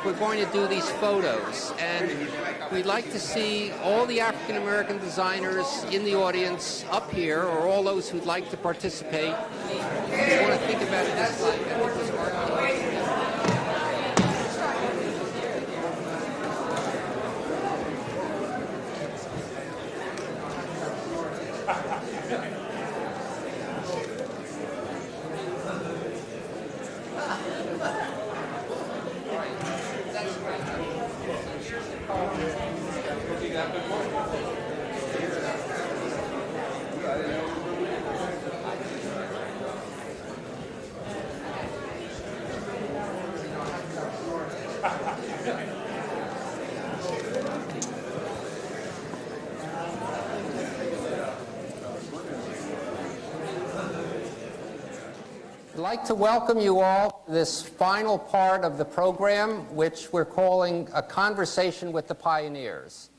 We're going to do these photos, and we'd like to see all the African American designers in the audience up here, or all those who'd like to participate. We want to think about it this like I think this I'd like to welcome you all to this final part of the program, which we're calling A Conversation with the Pioneers.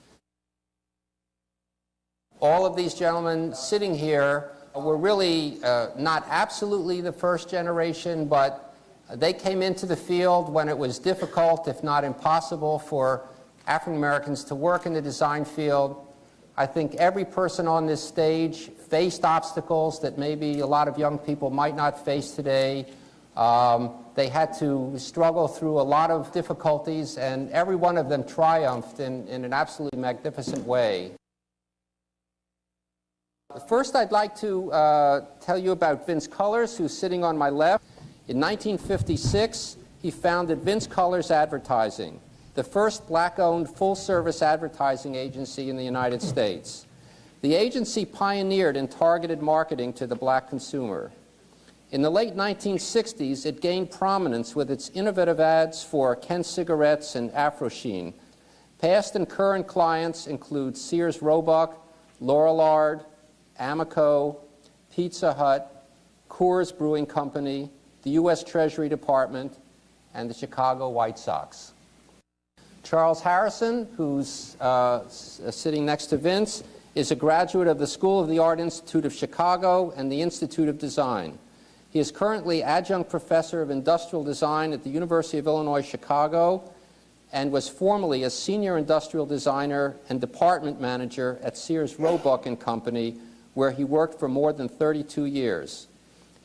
All of these gentlemen sitting here were really not absolutely the first generation, but they came into the field when it was difficult, if not impossible, for African Americans to work in the design field. I think every person on this stage faced obstacles that maybe a lot of young people might not face today. They had to struggle through a lot of difficulties, and every one of them triumphed in an absolutely magnificent way. First, I'd like to tell you about Vince Cullors, who's sitting on my left. In 1956, he founded Vince Cullors Advertising, the first black-owned full-service advertising agency in the United States. The agency pioneered in targeted marketing to the black consumer. In the late 1960s, it gained prominence with its innovative ads for Ken cigarettes and Afro Sheen. Past and current clients include Sears Roebuck, Lorillard, Amoco, Pizza Hut, Coors Brewing Company, the U.S. Treasury Department, and the Chicago White Sox. Charles Harrison, who's sitting next to Vince, is a graduate of the School of the Art Institute of Chicago and the Institute of Design. He is currently adjunct professor of industrial design at the University of Illinois Chicago and was formerly a senior industrial designer and department manager at Sears Roebuck and Company, where he worked for more than 32 years.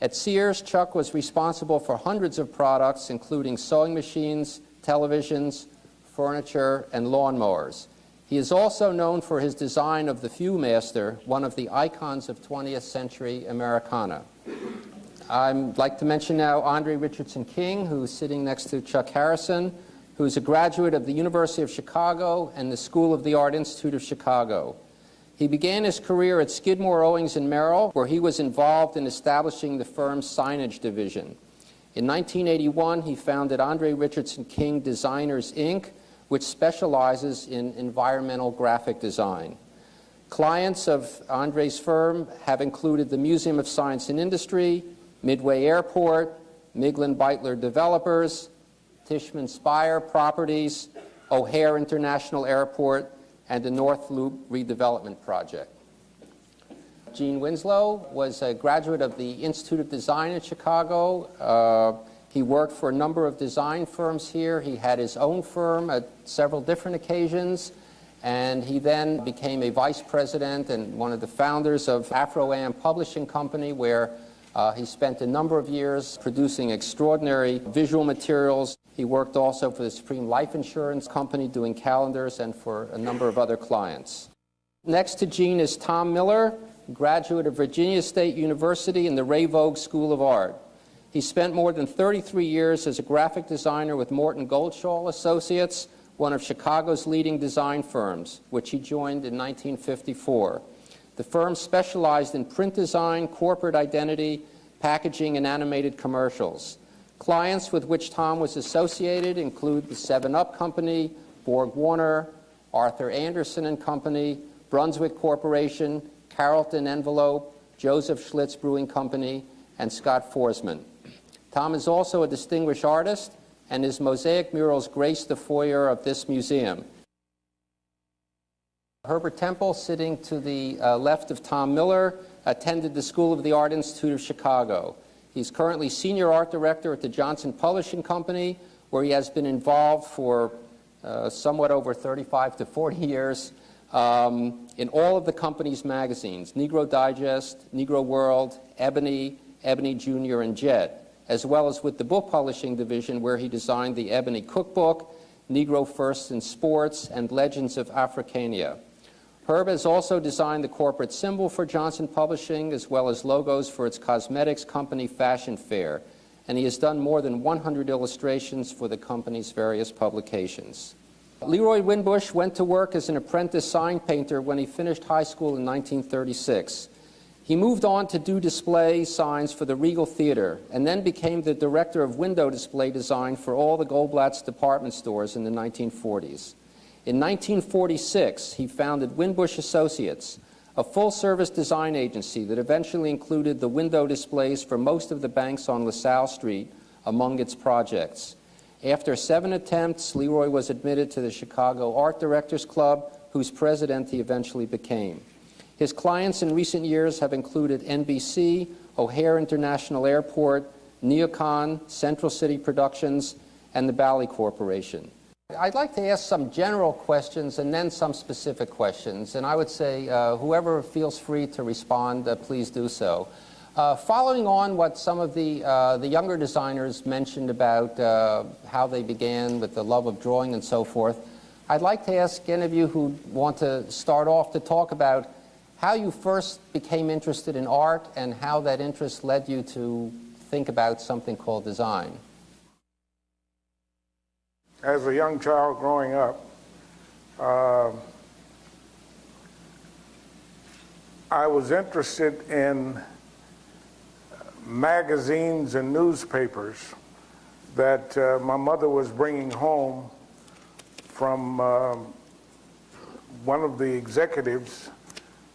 At Sears, Chuck was responsible for hundreds of products, including sewing machines, televisions, furniture, and lawnmowers. He is also known for his design of the Viewmaster, one of the icons of 20th century Americana. I'd like to mention now Andre Richardson King, who's sitting next to Chuck Harrison, who's a graduate of the University of Chicago and the School of the Art Institute of Chicago. He began his career at Skidmore, Owings & Merrill, where he was involved in establishing the firm's signage division. In 1981, he founded Andre Richardson King Designers, Inc., which specializes in environmental graphic design. Clients of Andre's firm have included the Museum of Science and Industry, Midway Airport, Miglin Beitler Developers, Tishman Speyer Properties, O'Hare International Airport, and the North Loop Redevelopment Project. Gene Winslow was a graduate of the Institute of Design in Chicago. He worked for a number of design firms here. He had his own firm at several different occasions, and he then became a vice president and one of the founders of Afro-Am Publishing Company, where he spent a number of years producing extraordinary visual materials. He worked also for the Supreme Life Insurance Company doing calendars and for a number of other clients. Next to Gene is Tom Miller, graduate of Virginia State University and the Ray Vogue School of Art. He spent more than 33 years as a graphic designer with Morton Goldschall Associates, one of Chicago's leading design firms, which he joined in 1954. The firm specialized in print design, corporate identity, packaging, and animated commercials. Clients with which Tom was associated include the 7-Up Company, Borg Warner, Arthur Anderson and Company, Brunswick Corporation, Carrollton Envelope, Joseph Schlitz Brewing Company, and Scott Forsman. Tom is also a distinguished artist, and his mosaic murals grace the foyer of this museum. Herbert Temple, sitting to the left of Tom Miller, attended the School of the Art Institute of Chicago. He's currently Senior Art Director at the Johnson Publishing Company, where he has been involved for somewhat over 35 to 40 years in all of the company's magazines, Negro Digest, Negro World, Ebony, Ebony Junior, and Jet, as well as with the book publishing division, where he designed the Ebony Cookbook, Negro First in Sports, and Legends of Africania. Herb has also designed the corporate symbol for Johnson Publishing, as well as logos for its cosmetics company, Fashion Fair, and he has done more than 100 illustrations for the company's various publications. Leroy Winbush went to work as an apprentice sign painter when he finished high school in 1936. He moved on to do display signs for the Regal Theater, and then became the director of window display design for all the Goldblatt's department stores in the 1940s. In 1946, he founded Winbush Associates, a full-service design agency that eventually included the window displays for most of the banks on LaSalle Street among its projects. After 7 attempts, Leroy was admitted to the Chicago Art Directors Club, whose president he eventually became. His clients in recent years have included NBC, O'Hare International Airport, Neocon, Central City Productions, and the Bally Corporation. I'd like to ask some general questions and then some specific questions, and I would say whoever feels free to respond, please do so. Following on what some of the younger designers mentioned about how they began with the love of drawing and so forth, I'd like to ask any of you who want to start off to talk about how you first became interested in art and how that interest led you to think about something called design. As a young child growing up, I was interested in magazines and newspapers that my mother was bringing home from one of the executives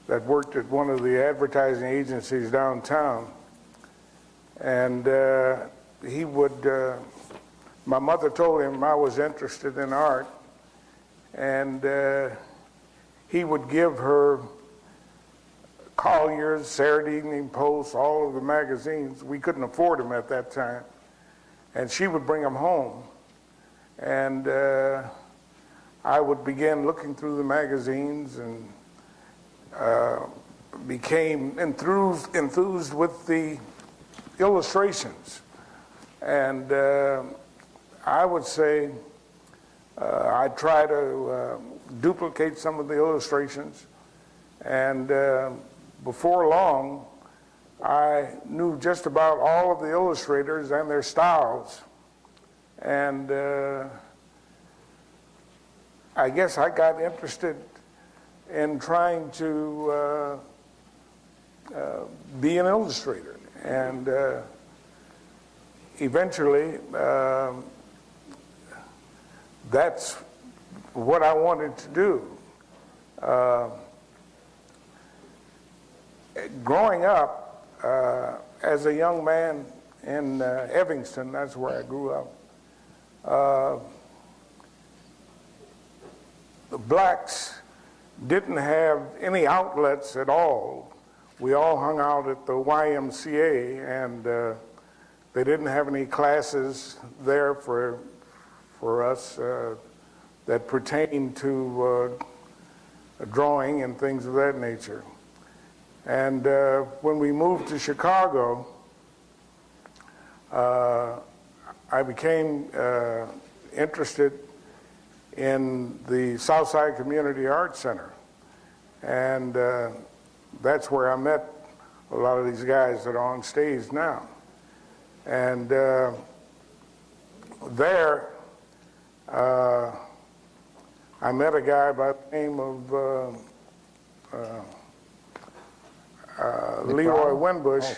that worked at one of the advertising agencies downtown. And he would, my mother told him I was interested in art, and he would give her Collier's, Saturday Evening Post, all of the magazines. We couldn't afford them at that time. And she would bring them home. And I would begin looking through the magazines and became enthused with the illustrations. And I would say I try to duplicate some of the illustrations, and before long I knew just about all of the illustrators and their styles, and I guess I got interested in trying to be an illustrator, and eventually that's what I wanted to do. Growing up as a young man in Evanston, that's where I grew up, the blacks didn't have any outlets at all. We all hung out at the YMCA, and they didn't have any classes there for us that pertained to drawing and things of that nature. And when we moved to Chicago, I became interested in the Southside Community Arts Center. And that's where I met a lot of these guys that are on stage now. And there, I met a guy by the name of Leroy Winbush.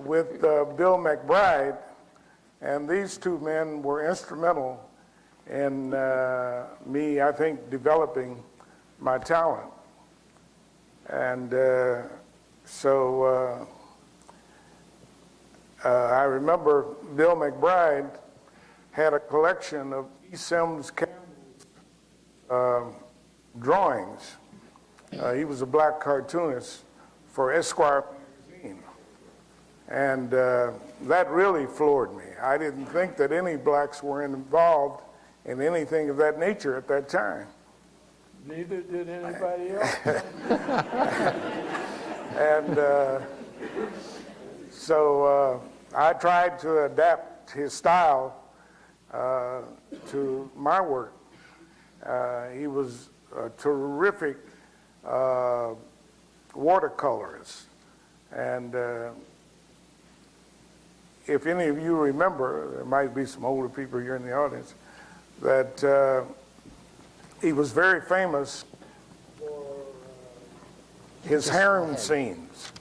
With Bill McBride, and these two men were instrumental in me, I think, developing my talent. And so I remember Bill McBride had a collection of E. Sims Campbell's drawings. He was a black cartoonist for Esquire magazine. And that really floored me. I didn't think that any blacks were involved in anything of that nature at that time. Neither did anybody else. And so I tried to adapt his style to my work. He was a terrific watercolorist. And if any of you remember, there might be some older people here in the audience, that he was very famous for his harem scenes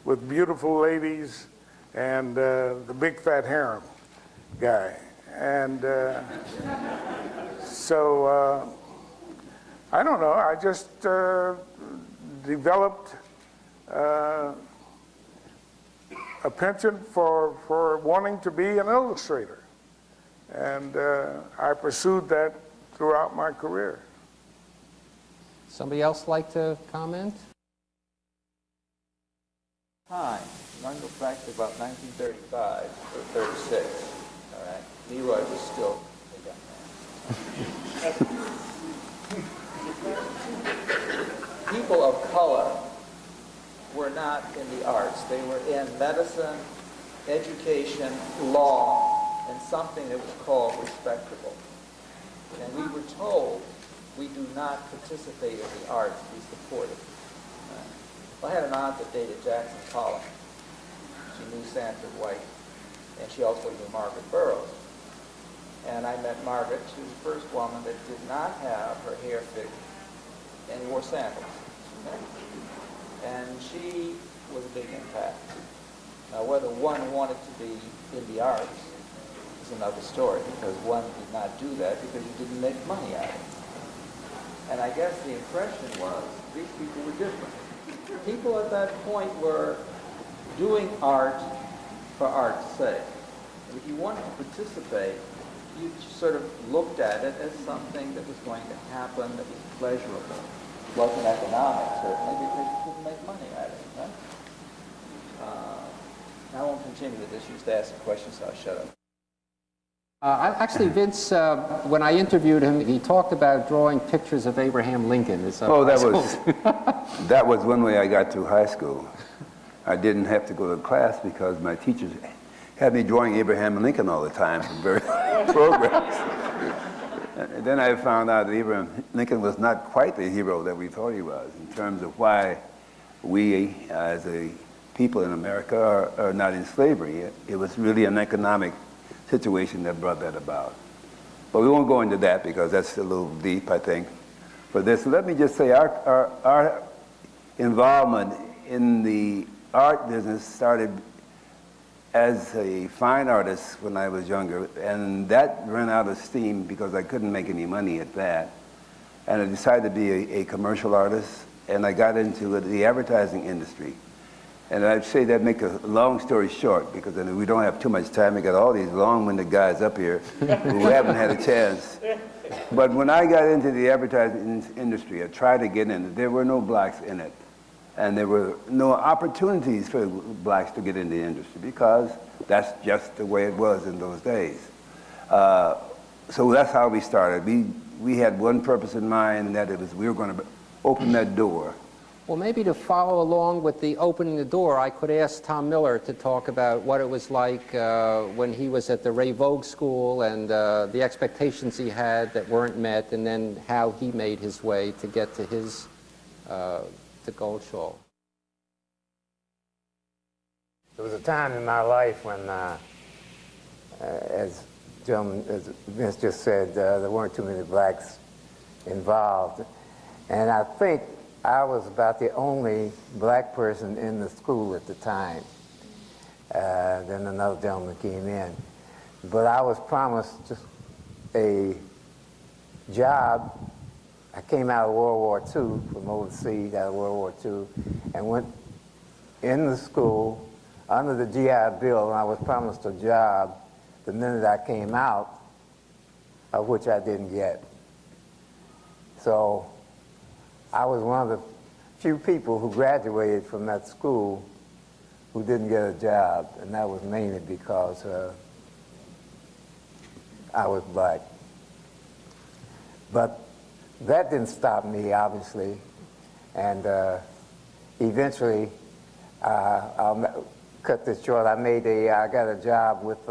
with beautiful ladies and the big fat harem guy. And so I don't know, I just developed a penchant for wanting to be an illustrator. And I pursued that throughout my career. Somebody else like to comment? Time. I'm going to go back to about 1935 or 36. All right. Leroy was still a young man. People of color were not in the arts. They were in medicine, education, law, and something that was called respectable. And we were told we do not participate in the arts, we support it. Well, I had an aunt that dated Jackson Pollock. She knew Sanford White, and she also knew Margaret Burroughs. And I met Margaret. She was the first woman that did not have her hair fixed and wore sandals. Okay? And she was a big impact. Now, whether one wanted to be in the arts is another story, because one did not do that because you didn't make money out of it. And I guess the impression was these people were different. People at that point were doing art for art's sake. And if you wanted to participate, you sort of looked at it as something that was going to happen, that was pleasurable. It wasn't economic, certainly, because you couldn't make money out of it. Right? I won't continue with this. You used to ask a question, so I'll shut up. Actually, Vince, when I interviewed him, he talked about drawing pictures of Abraham Lincoln. Oh, that was one way I got through high school. I didn't have to go to class because my teachers had me drawing Abraham Lincoln all the time from various programs. And then I found out that Abraham Lincoln was not quite the hero that we thought he was in terms of why we, as a people in America, are not in slavery. It was really an economic situation that brought that about. But we won't go into that because that's a little deep, I think, for this. Let me just say our involvement in the art business started as a fine artist when I was younger, and that ran out of steam because I couldn't make any money at that. And I decided to be a commercial artist, and I got into the advertising industry. And I'd say that make a long story short, because we don't have too much time. We got all these long-winded guys up here who haven't had a chance. But when I got into the advertising industry, I tried to get in it. There were no blacks in it. And there were no opportunities for blacks to get in the industry because that's just the way it was in those days. So that's how we started. We had one purpose in mind, and that it was we were going to open that door. Well, maybe to follow along with the opening the door, I could ask Tom Miller to talk about what it was like when he was at the Ray Vogue School and the expectations he had that weren't met, and then how he made his way to get to his to Goldschall. There was a time in my life when, as Vince just said, there weren't too many blacks involved, and I think I was about the only black person in the school at the time. Then another gentleman came in. But I was promised a job. I came out of World War II, from overseas, out of World War II, and went in the school under the GI Bill, and I was promised a job the minute I came out, of which I didn't get. So I was one of the few people who graduated from that school who didn't get a job, and that was mainly because I was black. But that didn't stop me, obviously, and eventually, I'll cut this short. I got a job with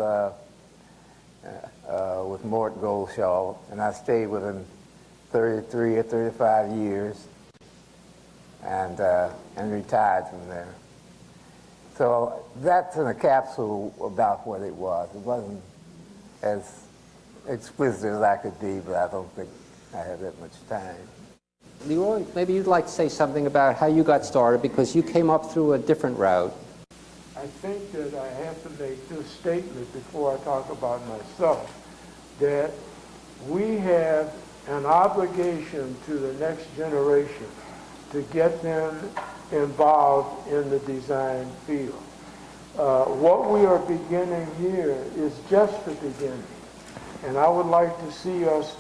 Mort Goldshaw, and I stayed with him 33 or 35 years, and retired from there. So that's in a capsule about what it was. It wasn't as explicit as I could be, but I don't think I had that much time. Leroy, maybe you'd like to say something about how you got started, because you came up through a different route. I think that I have to make this statement before I talk about myself, that we have an obligation to the next generation to get them involved in the design field. What we are beginning here is just the beginning. And I would like to see us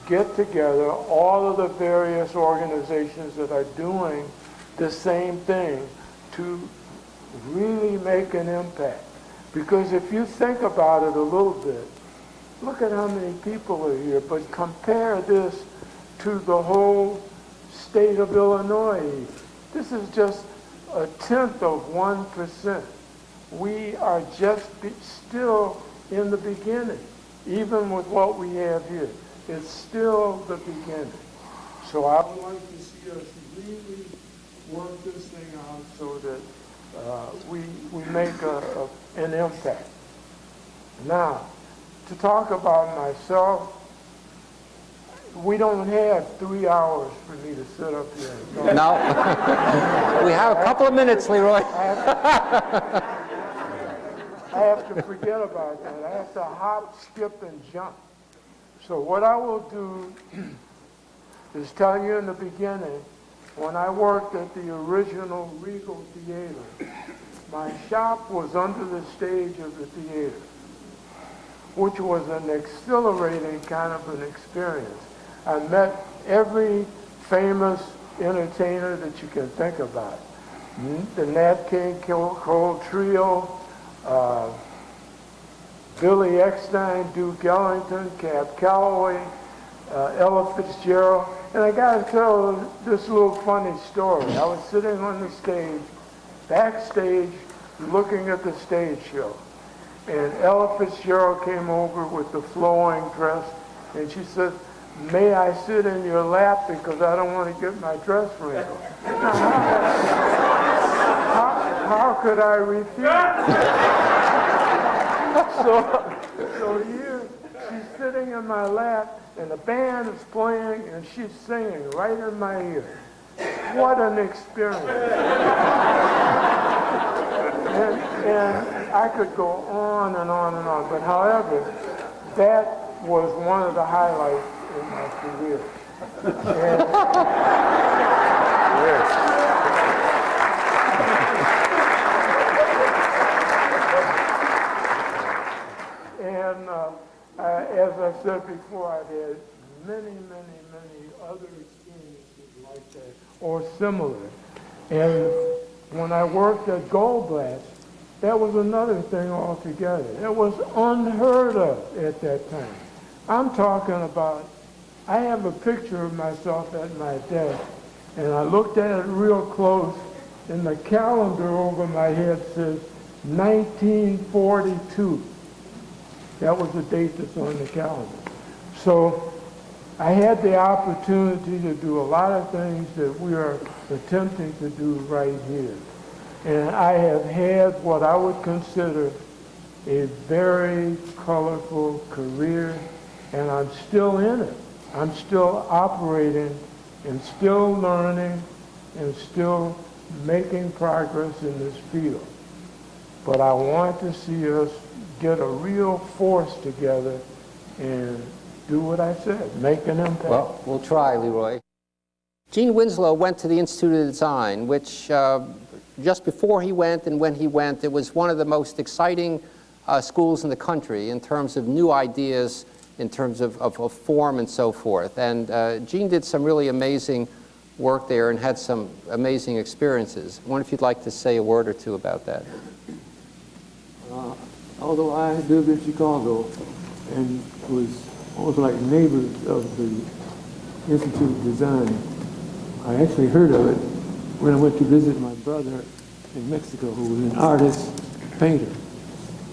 get together all of the various organizations that are doing the same thing to really make an impact. Because if you think about it a little bit, look at how many people are here, but compare this to the whole state of Illinois. This is just 1/10 of 1%. We are just still in the beginning, even with what we have here. It's still the beginning. So I would like to see us really work this thing out so that we make an impact. Now, to talk about myself, we don't have 3 hours for me to sit up here. No. We have a couple of minutes, Leroy. I have to forget about that. I have to hop, skip, and jump. So what I will do is tell you in the beginning, when I worked at the original Regal Theater, my shop was under the stage of the theater, which was an exhilarating kind of an experience. I met every famous entertainer that you can think about. The Nat King Cole Trio, Billy Eckstine, Duke Ellington, Cab Calloway, Ella Fitzgerald. And I got to tell this little funny story. I was sitting on the stage, backstage, looking at the stage show. And Ella Fitzgerald came over with the flowing dress, and she said, "May I sit in your lap because I don't want to get my dress wrinkled." How could I refuse? So here, she's sitting in my lap, and the band is playing, and she's singing right in my ear. What an experience. And I could go on and on and on, but however, that was one of the highlights in my career. And as I said before, I've had many other experiences like that, or similar. And when I worked at Goldblatt, that was another thing altogether. It was unheard of at that time. I'm talking about, I have a picture of myself at my desk, and I looked at it real close, and the calendar over my head says 1942. That was the date that's on the calendar. So I had the opportunity to do a lot of things that we are attempting to do right here. And I have had what I would consider a very colorful career, and I'm still in it. I'm still operating and still learning and still making progress in this field. But I want to see us get a real force together and do what I said, make an impact. Well, we'll try, Leroy. Gene Winslow went to the Institute of Design, which just before he went and when he went, it was one of the most exciting schools in the country in terms of new ideas in terms of form and so forth. And Gene did some really amazing work there and had some amazing experiences. I wonder if you'd like to say a word or two about that. Although I lived in Chicago and was almost like neighbors of the Institute of Design, I actually heard of it when I went to visit my brother in Mexico, who was an artist, painter.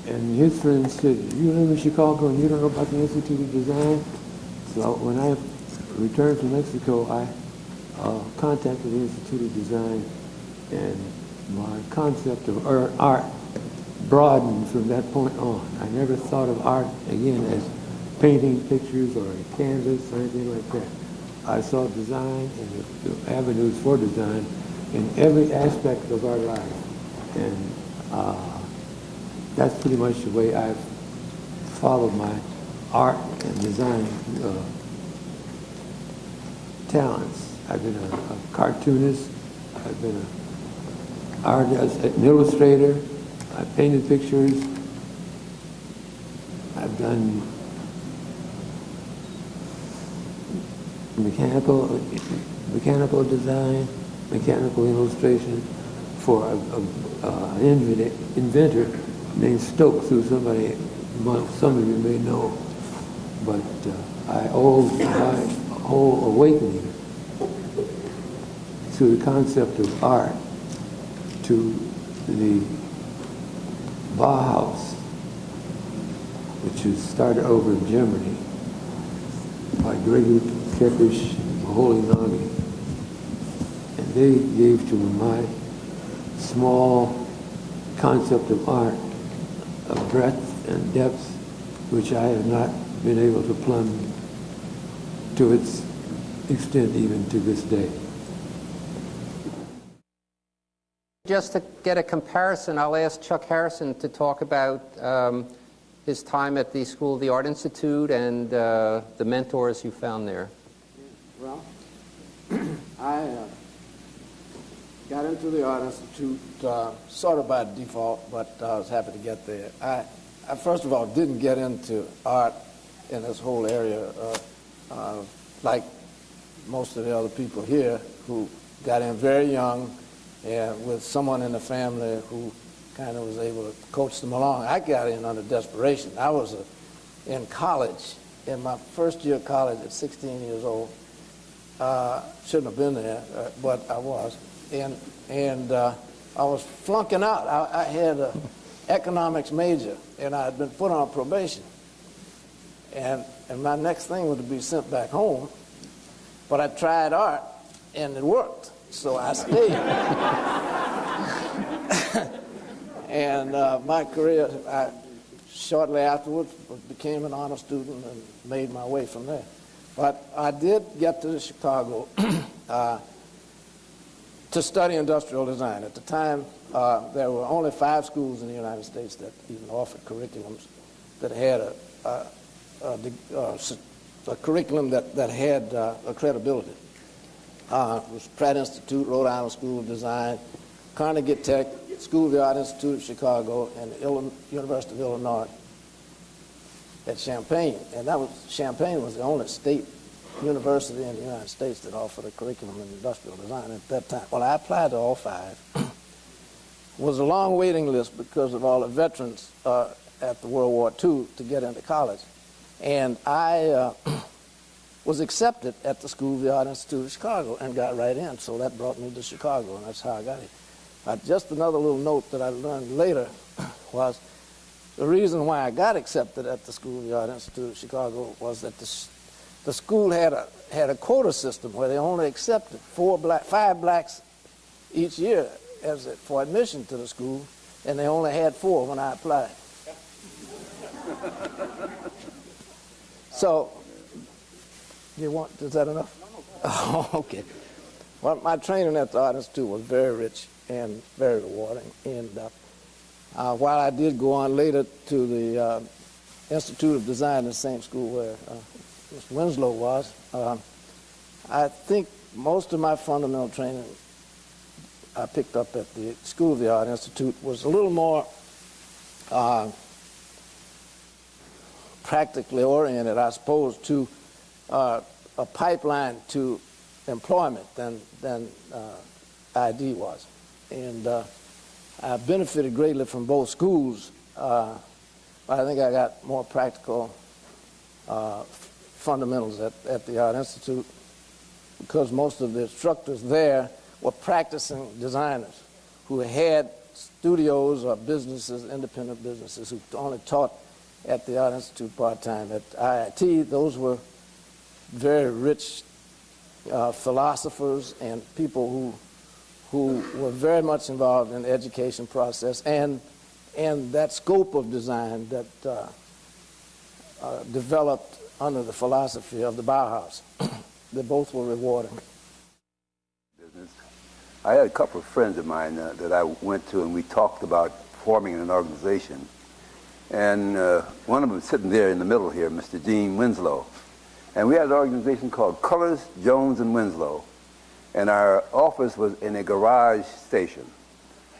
And his friends said, "You live in Chicago and you don't know about the Institute of Design?" So when I returned to Mexico, I contacted the Institute of Design, and my concept of art broadened from that point on. I never thought of art again as painting pictures or a canvas or anything like that. I saw design and the avenues for design in every aspect of our life. And that's pretty much the way I've followed my art and design talents. I've been a cartoonist, I've been an artist, an illustrator, I've painted pictures, I've done mechanical design, mechanical illustration for an inventor named Stokes, who some of you may know. But I owe my whole awakening to the concept of art to the Bauhaus, which was started over in Germany by Gregor Kepisch and Moholy Nagy. And they gave to my small concept of art a breadth and depth which I have not been able to plumb to its extent even to this day. Just to get a comparison, I'll ask Chuck Harrison to talk about his time at the School of the Art Institute and the mentors you found there. Well, I got into the Art Institute sort of by default, but I was happy to get there. I first of all didn't get into art in this whole area like most of the other people here who got in very young and with someone in the family who kind of was able to coach them along. I got in under desperation. I was in college, in my first year of college at 16 years old. Shouldn't have been there, but I was. And I was flunking out. I had an economics major, and I had been put on probation. And my next thing was to be sent back home, but I tried art, and it worked. So I stayed. And my career, shortly afterwards, became an honor student and made my way from there. But I did get to Chicago to study industrial design. At the time, there were only 5 schools in the United States that even offered curriculums that had a curriculum that had a credibility. It was Pratt Institute, Rhode Island School of Design, Carnegie Tech, School of the Art Institute of Chicago, and University of Illinois at Champaign. And Champaign was the only state university in the United States that offered a curriculum in industrial design at that time. Well, I applied to all 5. It was a long waiting list because of all the veterans at the World War II to get into college. And I was accepted at the School of the Art Institute of Chicago and got right in. So that brought me to Chicago, and that's how I got it. Just another little note that I learned later was the reason why I got accepted at the School of the Art Institute of Chicago was that the school had a quota system where they only accepted 5 blacks each year for admission to the school, and they only had 4 when I applied. So, is that enough? Oh, okay. Well, my training at the Art Institute was very rich and very rewarding. And while I did go on later to the Institute of Design in the same school where Mr. Winslow was, I think most of my fundamental training I picked up at the School of the Art Institute was a little more practically oriented, I suppose, to a pipeline to employment than ID was. And I benefited greatly from both schools. I think I got more practical fundamentals at the Art Institute because most of the instructors there were practicing designers who had studios or businesses, independent businesses, who only taught at the Art Institute part-time. At IIT, those were very rich philosophers and people who were very much involved in the education process and that scope of design that developed under the philosophy of the Bauhaus. They both were rewarding. I had a couple of friends of mine that I went to, and we talked about forming an organization. And one of them was sitting there in the middle here, Mr. Gene Winslow. And we had an organization called Colors, Jones, and Winslow. And our office was in a garage station.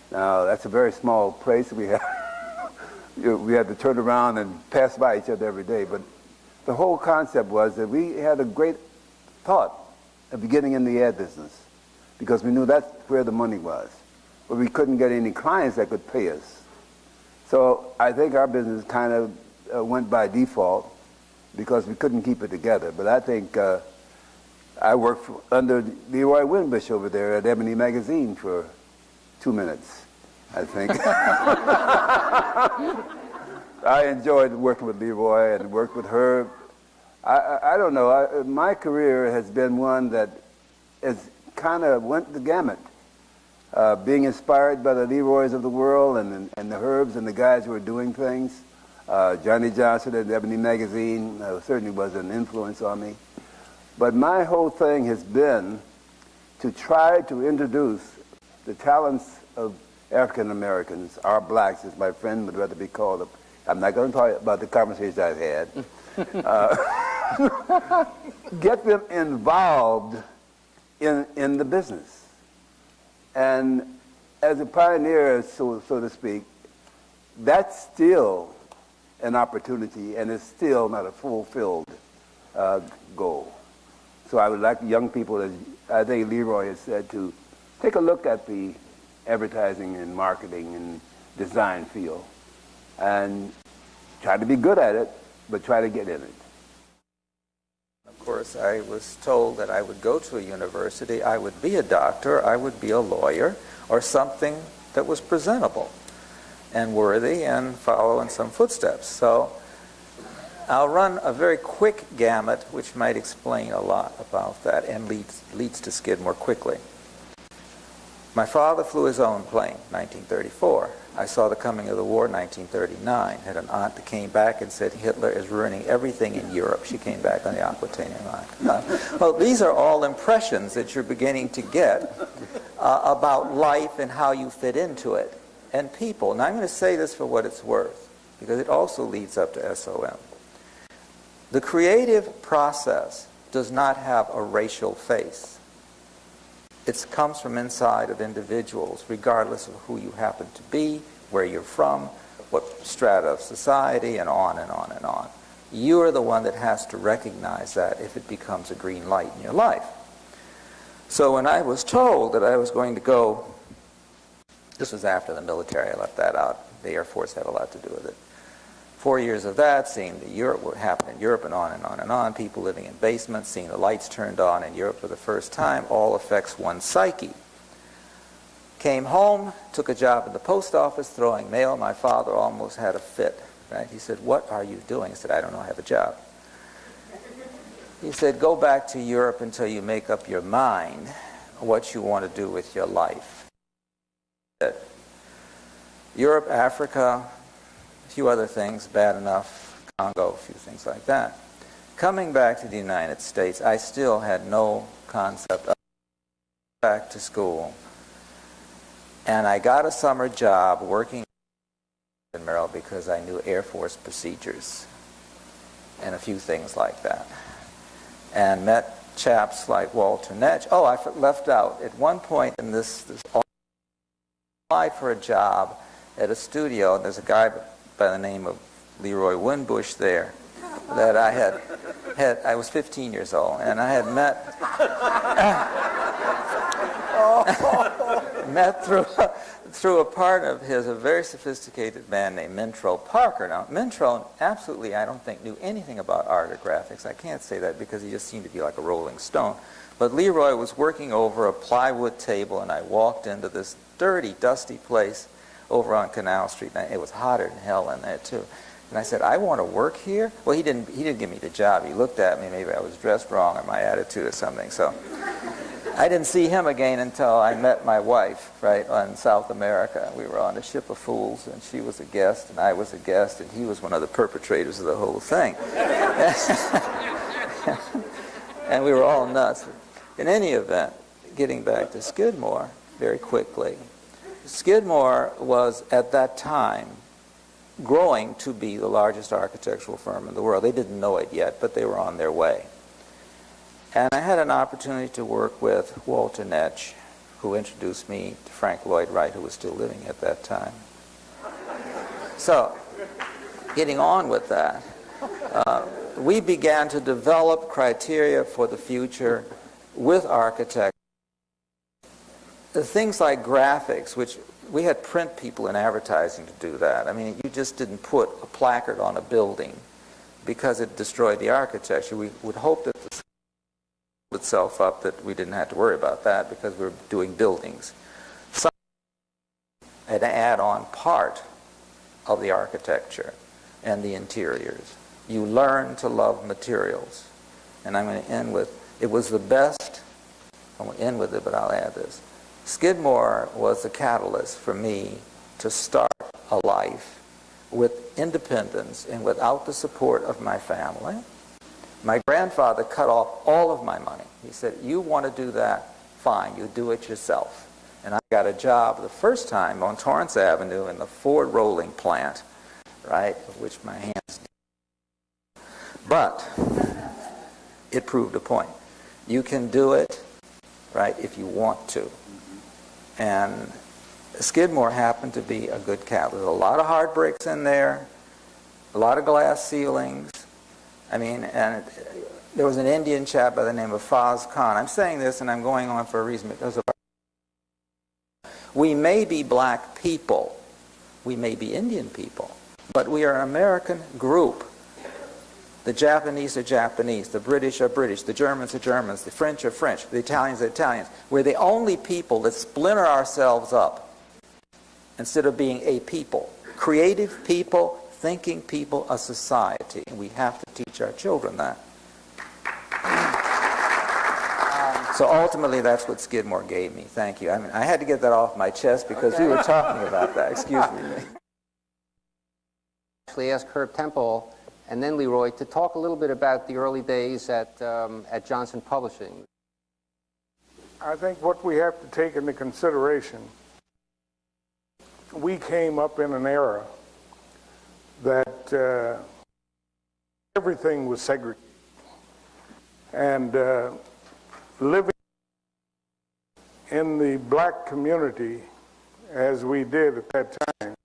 Now, that's a very small place. We had, we had to turn around and pass by each other every day. But the whole concept was that we had a great thought of getting in the ad business because we knew that's where the money was. But we couldn't get any clients that could pay us. So I think our business kind of went by default because we couldn't keep it together. But I think I worked under Leroy Winbush over there at Ebony Magazine for 2 minutes, I think. I enjoyed working with Leroy and worked with Herb. I don't know. My career has been one that has kind of went the gamut. Being inspired by the Leroys of the world and the Herbs and the guys who are doing things. Johnny Johnson at Ebony Magazine certainly was an influence on me. But my whole thing has been to try to introduce the talents of African Americans, our blacks, as my friend would rather be called. I'm not going to talk about the conversations I've had. Get them involved in the business. And as a pioneer, so to speak, that's still an opportunity, and it's still not a fulfilled goal. So I would like young people, as I think Leroy has said, to take a look at the advertising and marketing and design field and try to be good at it, but try to get in it. Of course, I was told that I would go to a university, I would be a doctor, I would be a lawyer, or something that was presentable and worthy and follow in some footsteps. So I'll run a very quick gamut, which might explain a lot about that and leads to Skid more quickly. My father flew his own plane, 1934. I saw the coming of the war, 1939. Had an aunt that came back and said Hitler is ruining everything in Europe. She came back on the Aquitanian line. Well, these are all impressions that you're beginning to get about life and how you fit into it and people. Now I'm going to say this for what it's worth because it also leads up to SOM. The creative process does not have a racial face. It comes from inside of individuals, regardless of who you happen to be, where you're from, what strata of society, and on and on and on. You are the one that has to recognize that if it becomes a green light in your life. So when I was told that I was going to go, this was after the military, I left that out. The Air Force had a lot to do with it. 4 years of that, seeing what happened in Europe and on and on and on, people living in basements, seeing the lights turned on in Europe for the first time, all affects one's psyche. Came home, took a job in the post office, throwing mail. My father almost had a fit. Right? He said, "What are you doing?" I said, "I don't know, I have a job." He said, "Go back to Europe until you make up your mind what you want to do with your life." Europe, Africa, a few other things, bad enough, Congo, a few things like that. Coming back to the United States, I still had no concept of back to school. And I got a summer job working in Maryland because I knew Air Force procedures and a few things like that. And met chaps like Walter Netsch. Oh, I left out, at one point in this I applied for a job at a studio, and there's a guy by the name of Leroy Winbush there. that I was 15 years old, and I had met through a part of his, a very sophisticated man named Mintrol Parker. Now, Mintrol absolutely, I don't think, knew anything about art or graphics. I can't say that because he just seemed to be like a rolling stone. But Leroy was working over a plywood table, and I walked into this dirty, dusty place over on Canal Street. And it was hotter than hell in there, too. And I said, I want to work here? Well, he didn't give me the job. He looked at me, maybe I was dressed wrong or my attitude or something. So I didn't see him again until I met my wife, right, on South America. We were on a ship of fools, and she was a guest, and I was a guest, and he was one of the perpetrators of the whole thing. And we were all nuts. In any event, getting back to Skidmore very quickly, Skidmore was, at that time, growing to be the largest architectural firm in the world. They didn't know it yet, but they were on their way. And I had an opportunity to work with Walter Netsch, who introduced me to Frank Lloyd Wright, who was still living at that time. So, getting on with that, we began to develop criteria for the future with architects. Things like graphics, which we had print people in advertising to do that. I mean, you just didn't put a placard on a building because it destroyed the architecture. We would hope that the itself up that we didn't have to worry about that because we were doing buildings. Some an add-on part of the architecture and the interiors. You learn to love materials. And I'm going to end with, it was the best, I won't end with it, but I'll add this. Skidmore was the catalyst for me to start a life with independence and without the support of my family. My grandfather cut off all of my money. He said, you want to do that? Fine, you do it yourself. And I got a job the first time on Torrance Avenue in the Ford rolling plant, right, of which my hands did. But it proved a point. You can do it, right, if you want to. And Skidmore happened to be a good catalyst. A lot of hard bricks in there, a lot of glass ceilings. I mean, and there was an Indian chap by the name of Faz Khan. I'm saying this and I'm going on for a reason because of we may be black people, we may be Indian people, but we are an American group. The Japanese are Japanese, the British are British, the Germans are Germans, the French are French, the Italians are Italians. We're the only people that splinter ourselves up instead of being a people. Creative people, thinking people, a society. And we have to teach our children that. So ultimately, that's what Skidmore gave me. Thank you. I mean, I had to get that off my chest because we were talking about that. Excuse me. Actually asked Herb Temple and then Leroy to talk a little bit about the early days at Johnson Publishing. I think what we have to take into consideration, we came up in an era that everything was segregated. And living in the black community, as we did at that time,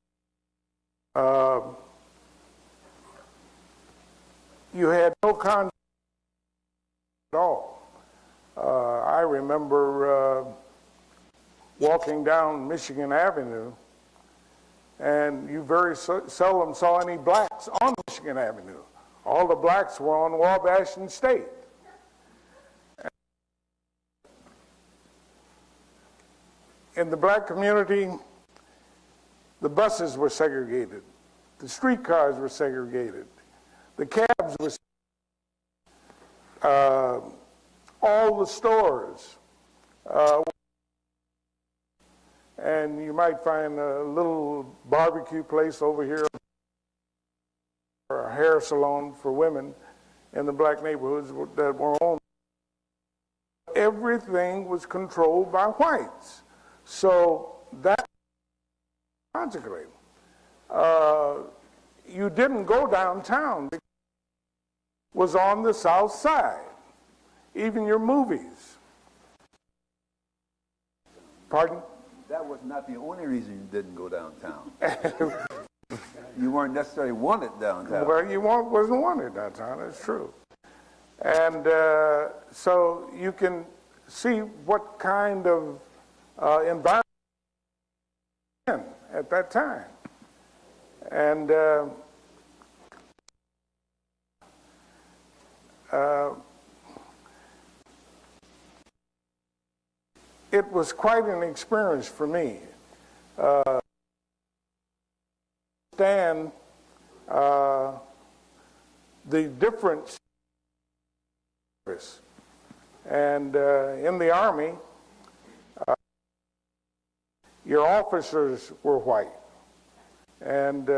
you had no contact at all. I remember walking down Michigan Avenue, and you very seldom saw any blacks on Michigan Avenue. All the blacks were on Wabash and State. In the black community, the buses were segregated. The streetcars were segregated. The cabs were all the stores. And you might find a little barbecue place over here or a hair salon for women in the black neighborhoods that were owned. Everything was controlled by whites. So that consequently, you didn't go downtown. It was on the south side. Even your movies. Pardon? That was not the only reason you didn't go downtown. you weren't necessarily wanted downtown. Well, wasn't wanted downtown, that's true. And so you can see what kind of environment at that time. And it was quite an experience for me. Understand the difference. And in the Army, your officers were white. And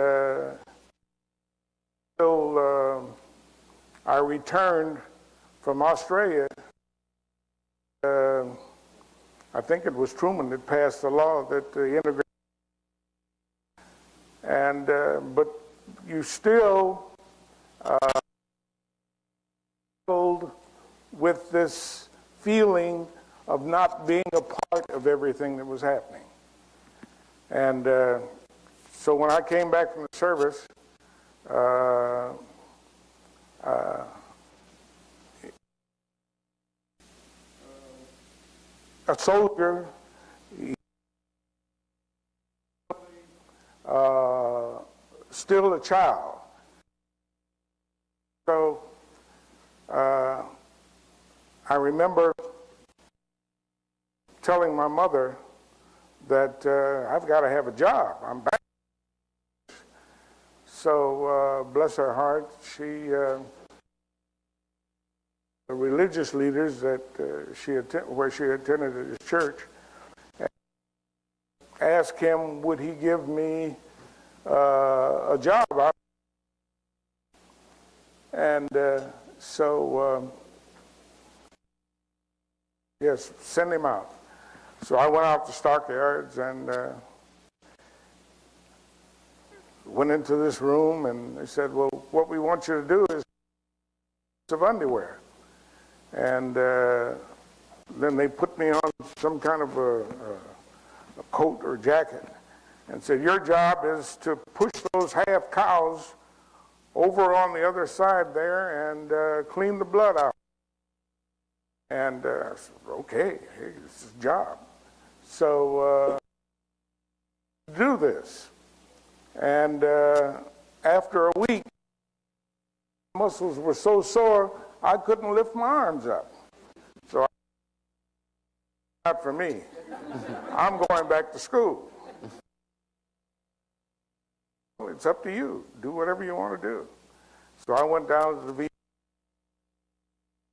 until I returned from Australia, I think it was Truman that passed the law that integrated. And but you still struggled with this feeling of not being a part of everything that was happening. And so when I came back from the service, a soldier, still a child. So I remember telling my mother that I've got to have a job. I'm back. So bless her heart, the religious leaders that where she attended at his church, asked him would he give me a job. And so yes, send him out. So I went out to Stockyards and went into this room, and they said, well, what we want you to do is of underwear. And then they put me on some kind of a coat or jacket and said, your job is to push those half cows over on the other side there and clean the blood out. And I said, okay, hey, this is a job. So do this. And after a week, my muscles were so sore, I couldn't lift my arms up. So not for me. I'm going back to school. Well, it's up to you. Do whatever you want to do. So I went down to the VA,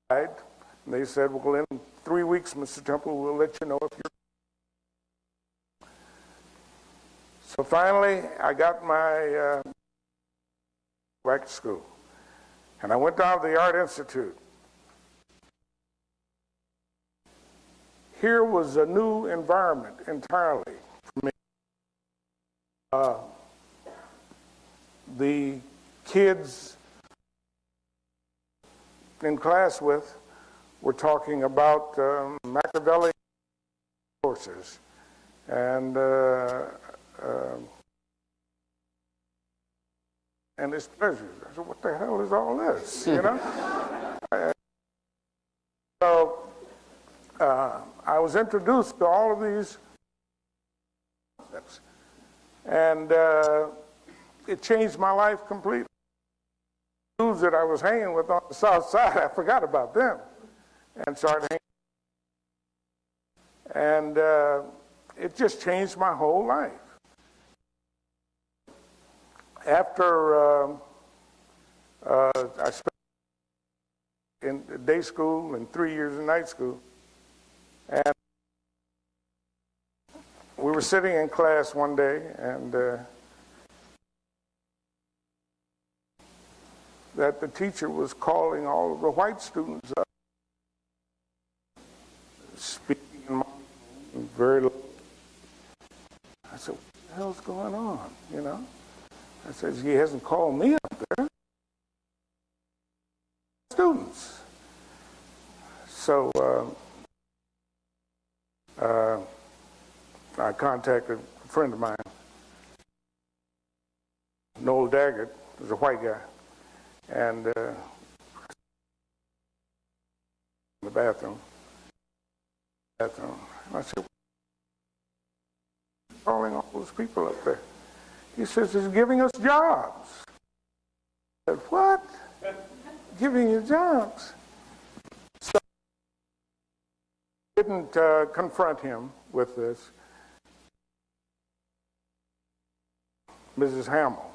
and they said, well, in 3 weeks, Mr. Temple, we'll let you know if you're... So finally, I got my back to school. And I went down to the Art Institute. Here was a new environment entirely for me. The kids in class with were talking about Machiavelli courses and his pleasures. I said, what the hell is all this, you know? So I was introduced to all of these concepts, and it changed my life completely. The dudes that I was hanging with on the south side, I forgot about them and started hanging. And it just changed my whole life. After I spent in day school and 3 years in night school, and we were sitting in class one day, and that the teacher was calling all of the white students up, speaking in very low. I said, what the hell's going on, you know? I said, he hasn't called me up there. Students. So I contacted a friend of mine Noel Daggett was a white guy, and in the bathroom. I said, calling all those people up there. He says, he's giving us jobs. I said, what? Giving you jobs? So I didn't confront him with this. Mrs. Hamill.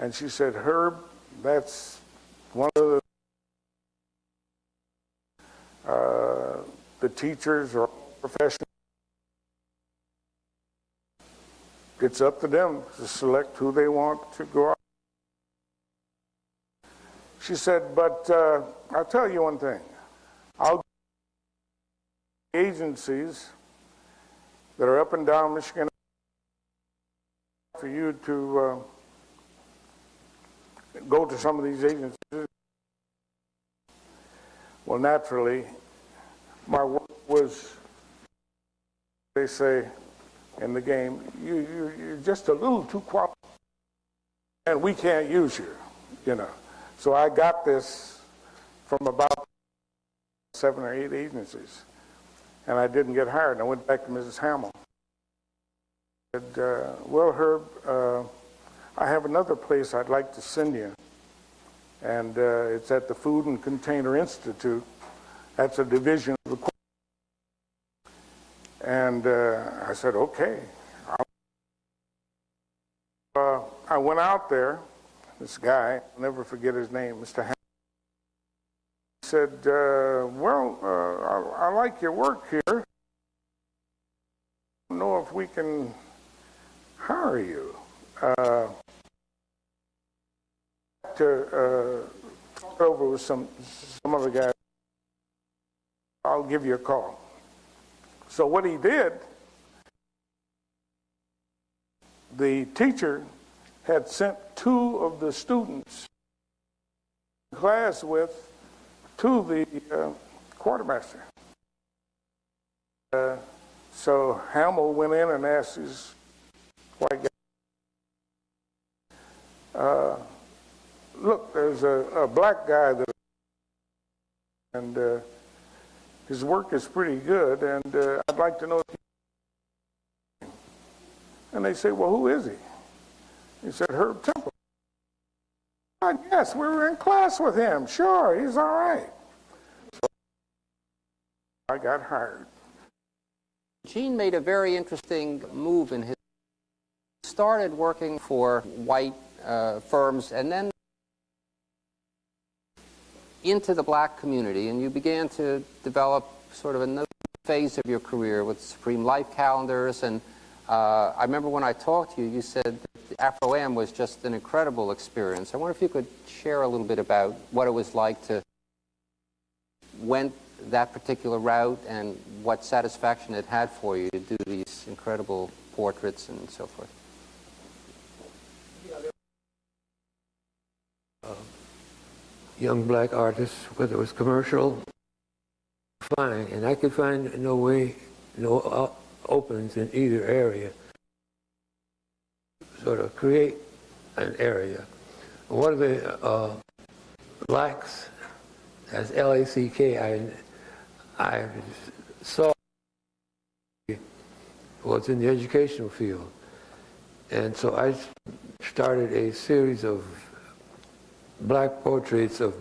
And she said, Herb, that's one of the teachers or professionals. It's up to them to select who they want to go out. She said, but I'll tell you one thing. I'll agencies that are up and down Michigan for you to go to some of these agencies. Well, naturally, my work was, they say in the game, you're just a little too qualified, and we can't use you, you know. So I got this from about 7 or 8 agencies, and I didn't get hired. And I went back to Mrs. Hamill. I said, well, Herb, I have another place I'd like to send you, and it's at the Food and Container Institute. That's a division of the court. And I said, okay. I went out there. This guy, I'll never forget his name, Mr. Ham. He said, well, I like your work here. I don't know if we can hire you. To talk over with some other guy. I'll give you a call. So what he did, the teacher had sent 2 of the students in class with to the quartermaster. So Hamill went in and asked his white guy, look, there's a black guy that, and his work is pretty good, and I'd like to know if he... And they say, well, who is he? He said, Herb Temple. Yes, we were in class with him. Sure, he's all right. So I got hired. Gene made a very interesting move in his... He started working for white firms and then into the black community, and you began to develop sort of another phase of your career with Supreme Life calendars. And I remember when I talked to you, you said that Afro-Am was just an incredible experience. I wonder if you could share a little bit about what it was like to went that particular route and what satisfaction it had for you to do these incredible portraits and so forth. Young black artists, whether it was commercial, fine, and I could find no opens in either area. Sort of create an area. One of the blacks, as L-A-C-K, I saw was in the educational field, and so I started a series of black portraits of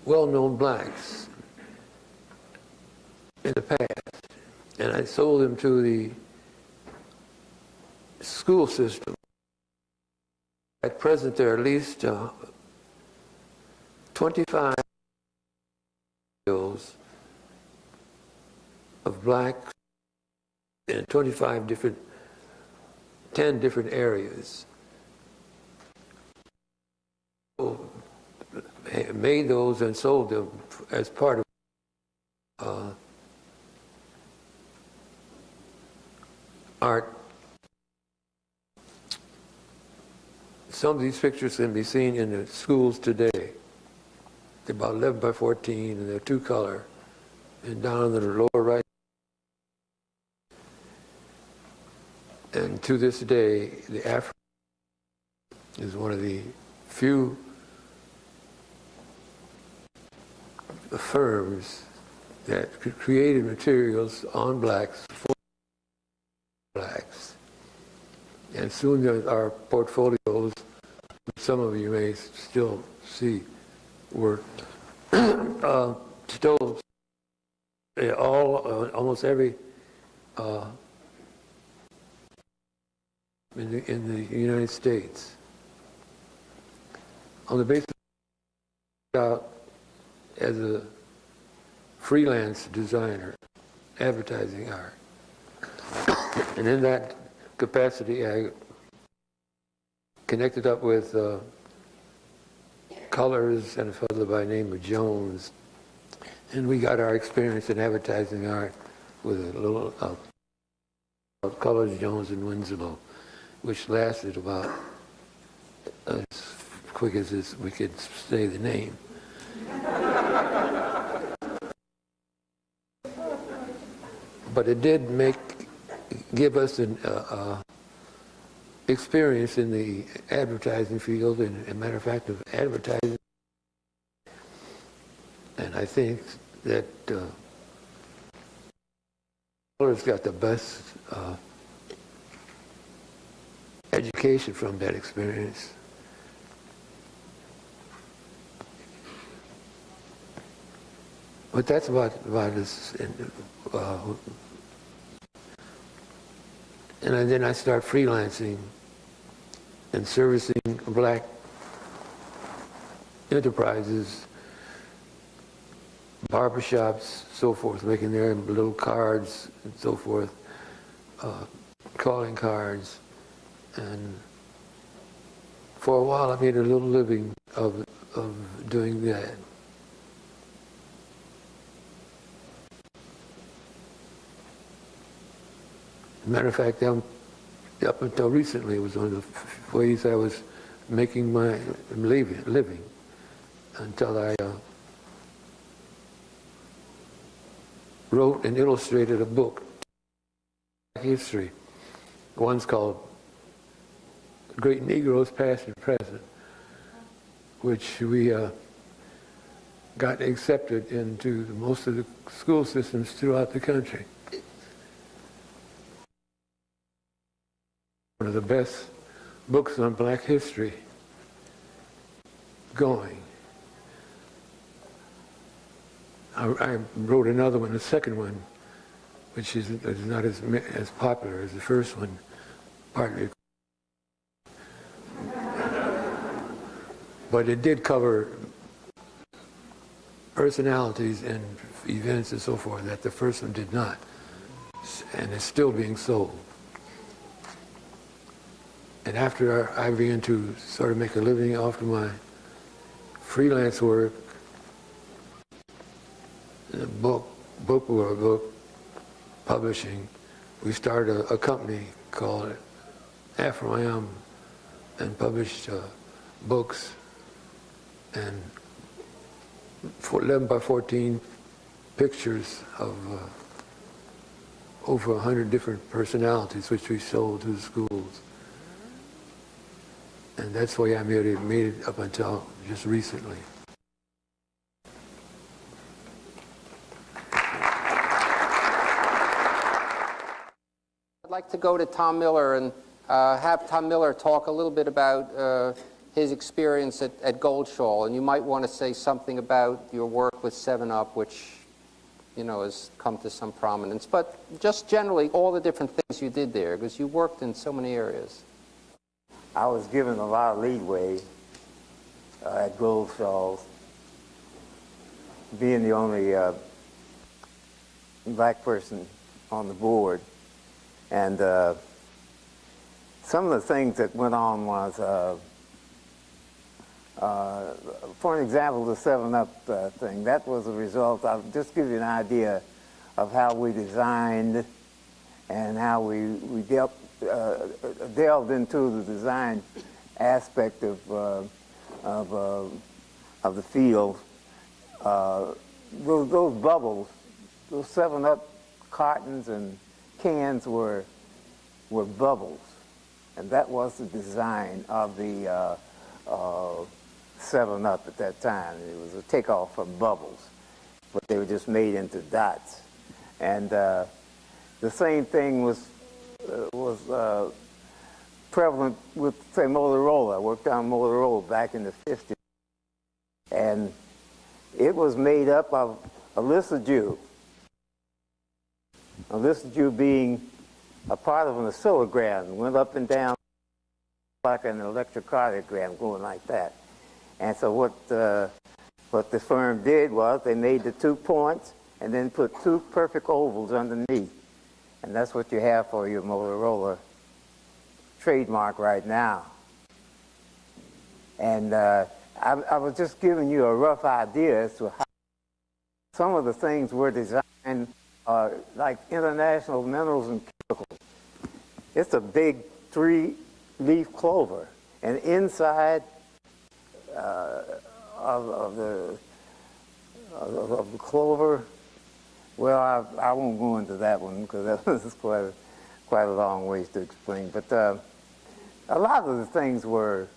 well-known blacks in the past, and I sold them to the school system. At present, there are at least 25 of blacks in 10 different areas. Made those and sold them as part of art. Some of these pictures can be seen in the schools today. They're about 11 by 14 and they're 2-color. And down in the lower right to this day, the Afro is one of the few firms that created materials on blacks for blacks. And soon our portfolios, some of you may still see, were still almost every in the United States. On the basis of as a freelance designer, advertising art. And in that capacity, I connected up with Colors and a fellow by the name of Jones. And we got our experience in advertising art with a little Colors, Jones, and Winslow, which lasted about as quick as we could say the name. But it did give us an experience in the advertising field, and a matter of fact of advertising. And I think that Colors got the best education from that experience. But that's about us. And then I start freelancing and servicing black enterprises, barbershops, so forth, making their little cards and so forth, calling cards. And for a while I made a little living of doing that. Matter of fact, up until recently, it was one of the ways I was making my living until I wrote and illustrated a book, history. One's called Great Negroes, Past and Present, which we got accepted into most of the school systems throughout the country. One of the best books on black history going. I wrote another one, the second one, which is not as popular as the first one, partly. But it did cover personalities and events and so forth that the first one did not. And it's still being sold. And after I began to sort of make a living off of my freelance work, book publishing, we started a company called Afro-Am and published books and 11 by 14 pictures of over 100 different personalities, which we sold to the schools. And that's the way I made it up until just recently. I'd like to go to Tom Miller and have Tom Miller talk a little bit about his experience at Goldschall. And you might want to say something about your work with 7-Up, which, you know, has come to some prominence. But just generally, all the different things you did there, because you worked in so many areas. I was given a lot of leeway at Goldschall, being the only black person on the board. And some of the things that went on was, for an example, the 7-Up thing, that was a result. I'll just give you an idea of how we designed and how we delved into the design aspect of the field. Those bubbles, those 7-Up cartons and cans were bubbles. And that was the design of the 7-Up at that time. It was a takeoff from bubbles, but they were just made into dots. And the same thing was prevalent with, say, Motorola. I worked on Motorola back in the 50s. And it was made up of Eliciju. Eliciju being a part of an oscillogram, went up and down like an electrocardiogram, going like that. And so what the firm did was they made the 2 points and then put 2 perfect ovals underneath. And that's what you have for your Motorola trademark right now. And I was just giving you a rough idea as to how some of the things were designed, like International Minerals and Chemicals. It's a big 3-leaf clover, and inside of the clover, well, I won't go into that one because that was quite a long ways to explain. But a lot of the things were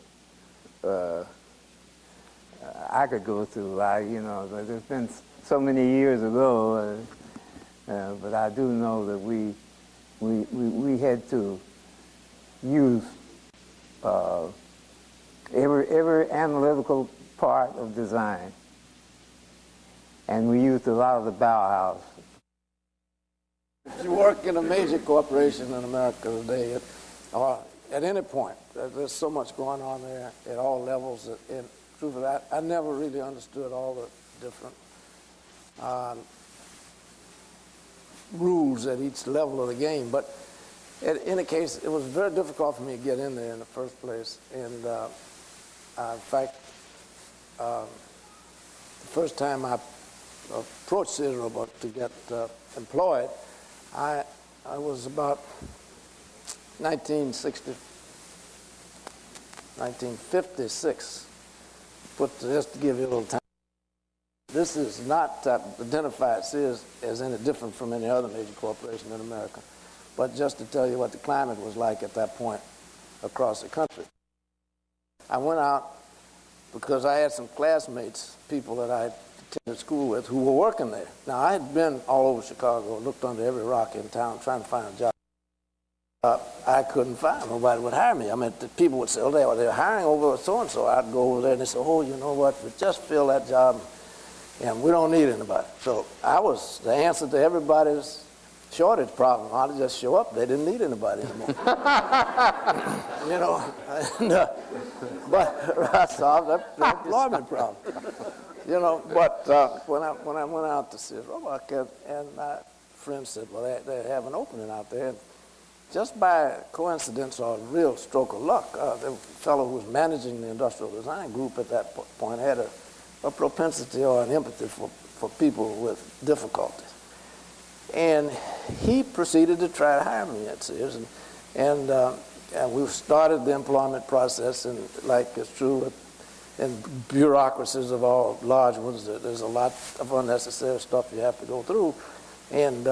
I could go through. You know, there's been so many years ago, but I do know that we had to use every analytical part of design, and we used a lot of the Bauhaus. If you work in a major corporation in America today, or at any point, there's so much going on there at all levels. And truthfully, I never really understood all the different rules at each level of the game. But in any case, it was very difficult for me to get in there in the first place. And in fact, the first time I approached Sears Roebuck to get employed, I was about 1956. Just to give you a little time. This is not to identify Sears as any different from any other major corporation in America, but just to tell you what the climate was like at that point across the country. I went out because I had some classmates, people that I attended school with, who were working there. Now, I had been all over Chicago, looked under every rock in town trying to find a job. I couldn't find nobody would hire me. I mean, the people would say, oh, they're hiring over so-and-so. I'd go over there and they say, oh, you know what, we just filled that job and we don't need anybody. So I was the answer to everybody's shortage problem. I'd just show up. They didn't need anybody anymore. You know, but I solved that employment problem. You know, but when I went out to Sears Roebuck, and my friend said, well, they have an opening out there. And just by coincidence or a real stroke of luck, the fellow who was managing the industrial design group at that point had a propensity or an empathy for people with difficulties. And he proceeded to try to hire me at Sears. And we started the employment process, and like it's true in bureaucracies of all large ones, there's a lot of unnecessary stuff you have to go through. And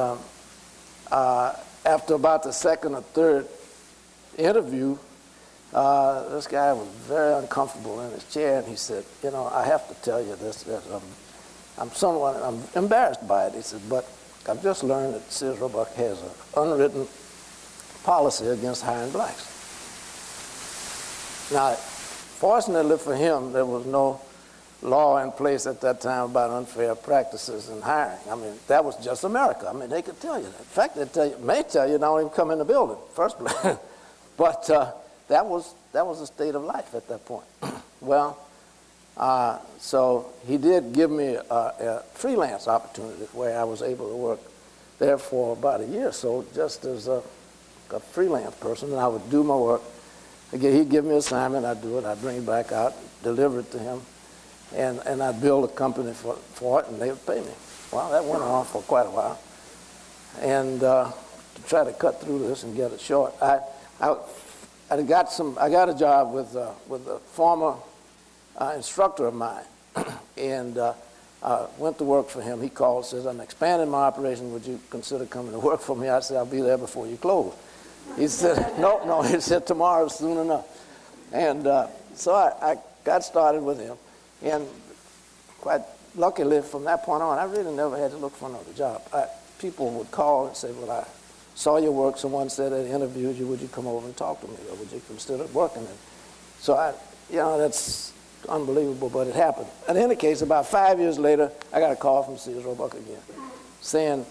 after about the second or third interview, this guy was very uncomfortable in his chair, and he said, you know, I have to tell you this, that I'm embarrassed by it. He said, but I've just learned that Sears Roebuck has an unwritten policy against hiring blacks. Now, fortunately for him, there was no law in place at that time about unfair practices in hiring. I mean, that was just America. I mean, they could tell you that. In fact, may tell you don't even come in the building, first place. But that was the state of life at that point. Well, so he did give me a freelance opportunity where I was able to work there for about a year or so, just as a freelance person, and I would do my work. Again, he'd give me an assignment, I'd do it, I'd bring it back out, deliver it to him, and I'd build a company for it, and they would pay me. Well, that went on for quite a while. And to try to cut through this and get it short, I got a job with a former instructor of mine, and went to work for him. He called, says, I'm expanding my operation. Would you consider coming to work for me? I said, I'll be there before you close. He said, no, he said tomorrow soon enough. And so I got started with him. And quite luckily from that point on, I really never had to look for another job. People would call and say, well, I saw your work. Someone said they interviewed you. Would you come over and talk to me? Or would you consider working? And so that's unbelievable, but it happened. In any case, about 5 years later, I got a call from Sears Roebuck again saying,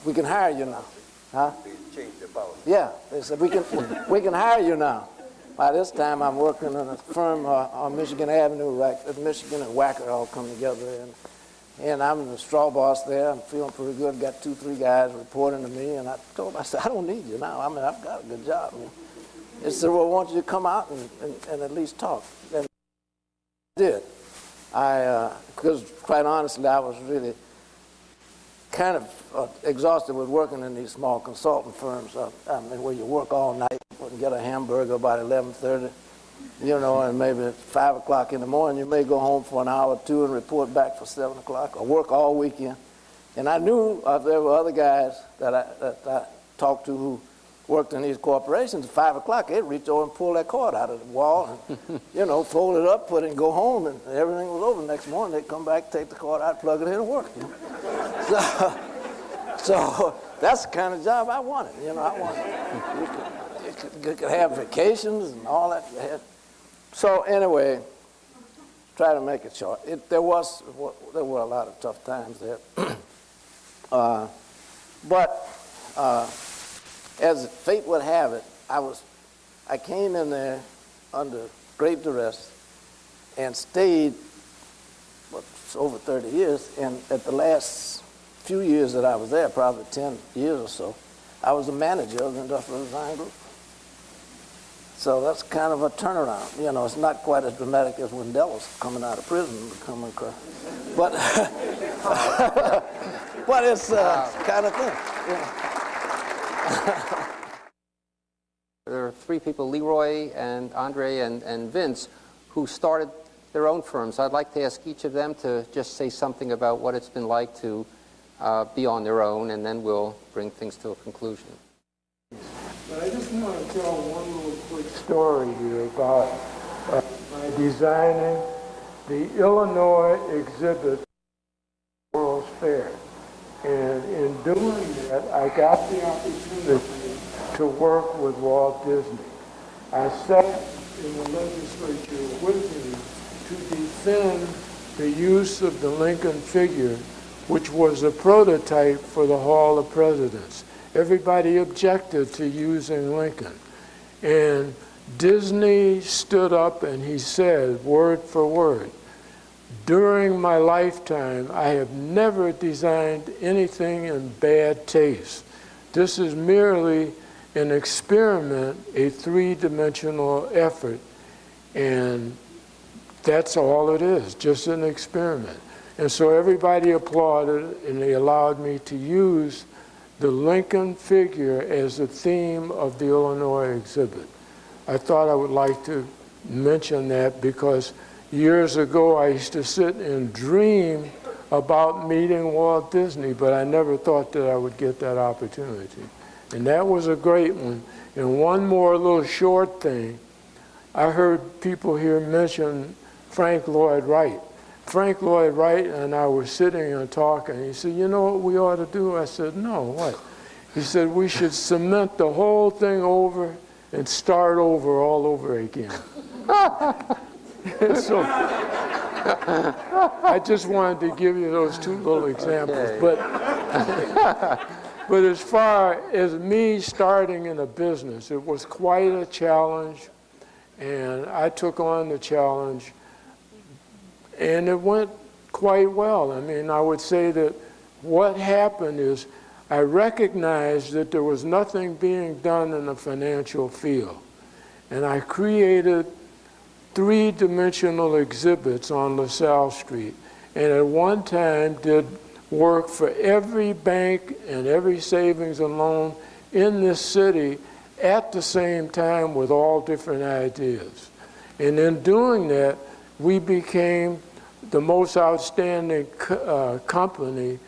we can hire you now. Huh? Change the policy. Yeah, they said, we can hire you now. By this time, I'm working in a firm on Michigan Avenue, right? Michigan and Wacker all come together. And I'm the straw boss there. I'm feeling pretty good. Got 2, 3 guys reporting to me. And I told them, I said, I don't need you now. I mean, I've got a good job. They said, well, why don't you come out and at least talk? And I did. Because quite honestly, I was really kind of exhausted with working in these small consultant firms. I mean, where you work all night and get a hamburger about 11:30, and maybe 5 o'clock in the morning, you may go home for an hour or two and report back for 7 o'clock, or work all weekend. And I knew there were other guys that I talked to who worked in these corporations. At 5 o'clock, they'd reach over and pull that cord out of the wall and, fold it up, put it, and go home, and everything was over. The next morning, they'd come back, take the cord out, plug it in, and work. So that's the kind of job I wanted. I wanted. You could have vacations and all that. So anyway, try to make it short. There were a lot of tough times there, but as fate would have it, I came in there under great duress and stayed over 30 years. And at the last few years that I was there, probably 10 years or so, I was the manager of the Industrial Design Group. So that's kind of a turnaround. It's not quite as dramatic as Wendell was coming out of prison and becoming but but it's kind of thing. There are 3 people, Leroy and Andre and Vince, who started their own firms. I'd like to ask each of them to just say something about what it's been like to be on their own, and then we'll bring things to a conclusion. But I just want to tell one little quick story here about my designing the Illinois exhibit at the World's Fair. And in doing that, I got the opportunity to work with Walt Disney. I sat in the legislature with him to defend the use of the Lincoln figure, which was a prototype for the Hall of Presidents. Everybody objected to using Lincoln. And Disney stood up and he said, word for word, during my lifetime, I have never designed anything in bad taste. This is merely an experiment, a 3-dimensional effort, and that's all it is, just an experiment. And so everybody applauded, and they allowed me to use the Lincoln figure as the theme of the Illinois exhibit. I thought I would like to mention that because years ago I used to sit and dream about meeting Walt Disney, but I never thought that I would get that opportunity. And that was a great one. And one more little short thing. I heard people here mention Frank Lloyd Wright. Frank Lloyd Wright and I were sitting and talking. He said, you know what we ought to do? I said, no, what? He said, we should cement the whole thing over and start over all over again. So I just wanted to give you those 2 little examples. Okay. But as far as me starting in a business, it was quite a challenge, and I took on the challenge, and it went quite well. I mean, I would say that what happened is I recognized that there was nothing being done in the financial field, and I created 3-dimensional exhibits on LaSalle Street, and at one time did work for every bank and every savings and loan in this city at the same time with all different ideas. And in doing that, we became the most outstanding company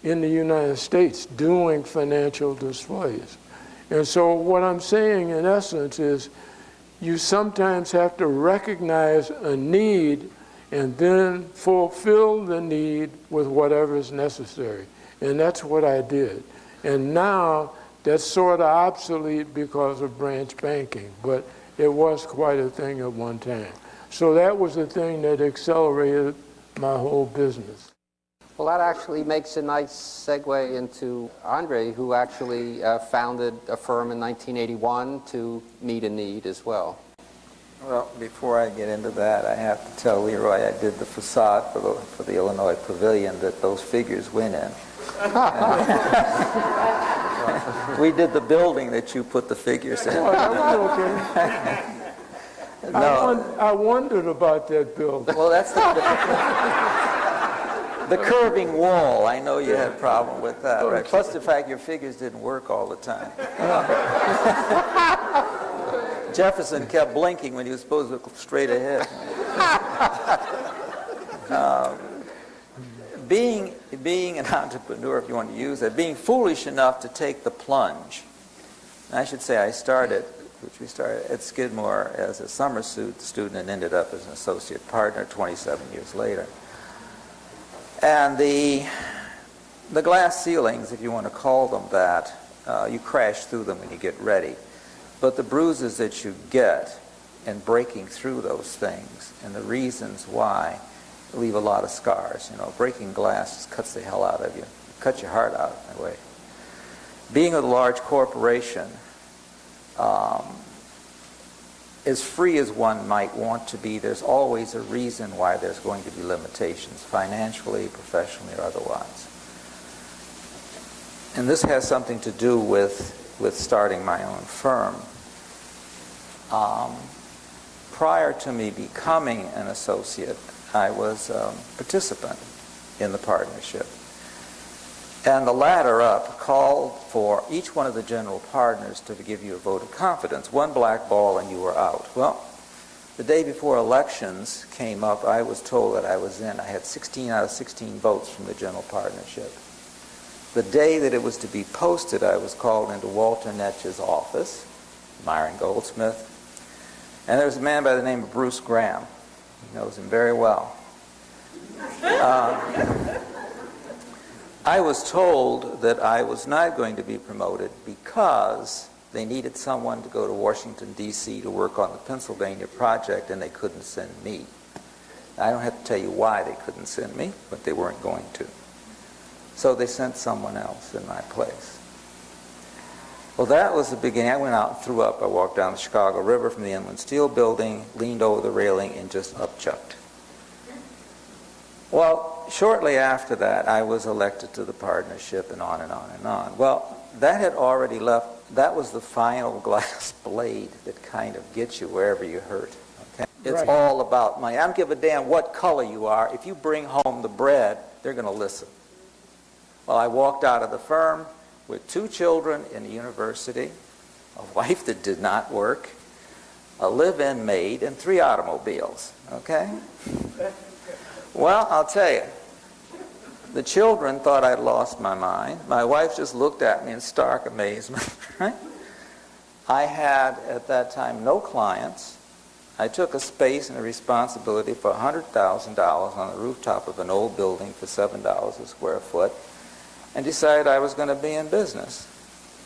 in the United States doing financial displays. And so what I'm saying in essence is you sometimes have to recognize a need and then fulfill the need with whatever is necessary. And that's what I did. And now that's sort of obsolete because of branch banking, but it was quite a thing at one time. So that was the thing that accelerated my whole business. Well, that actually makes a nice segue into Andre, who actually founded a firm in 1981 to meet a need as well. Well, before I get into that, I have to tell Leroy I did the facade for the Illinois Pavilion that those figures went in. We did the building that you put the figures in. Oh, that was okay. No. I wondered about that building. Well, that's the curving wall. I know you had a problem with that, right? Plus the fact your figures didn't work all the time. Jefferson kept blinking when he was supposed to look straight ahead. Being an entrepreneur, if you want to use that, being foolish enough to take the plunge. And I should say we started at Skidmore as a summer student and ended up as an associate partner 27 years later. And the glass ceilings, if you want to call them that, you crash through them when you get ready. But the bruises that you get in breaking through those things and the reasons why leave a lot of scars. You know, breaking glass just cuts the hell out of you. It cuts your heart out in a way. Being with a large corporation, as free as one might want to be, there's always a reason why there's going to be limitations, financially, professionally, or otherwise. And this has something to do with starting my own firm. Prior to me becoming an associate, I was a participant in the partnership. And the ladder up called for each one of the general partners to give you a vote of confidence. One black ball and you were out. Well, the day before elections came up, I was told that I was in. I had 16 out of 16 votes from the general partnership. The day that it was to be posted, I was called into Walter Netch's office, Myron Goldsmith, and there was a man by the name of Bruce Graham. He knows him very well. I was told that I was not going to be promoted because they needed someone to go to Washington, D.C. to work on the Pennsylvania project, and they couldn't send me. I don't have to tell you why they couldn't send me, but they weren't going to. So they sent someone else in my place. Well, that was the beginning. I went out and threw up. I walked down the Chicago River from the Inland Steel building, leaned over the railing, and just upchucked. Well, shortly after that, I was elected to the partnership, and on and on and on. Well, that had already left. That was the final glass blade that kind of gets you wherever you hurt. Okay? It's Right. all about money. I don't give a damn what color you are. If you bring home the bread, they're going to listen. Well, I walked out of the firm with 2 children in the university, a wife that did not work, a live-in maid, and 3 automobiles. Okay? Well, I'll tell you, the children thought I'd lost my mind. My wife just looked at me in stark amazement. Right? I had, at that time, no clients. I took a space and a responsibility for $100,000 on the rooftop of an old building for $7 a square foot, and decided I was going to be in business.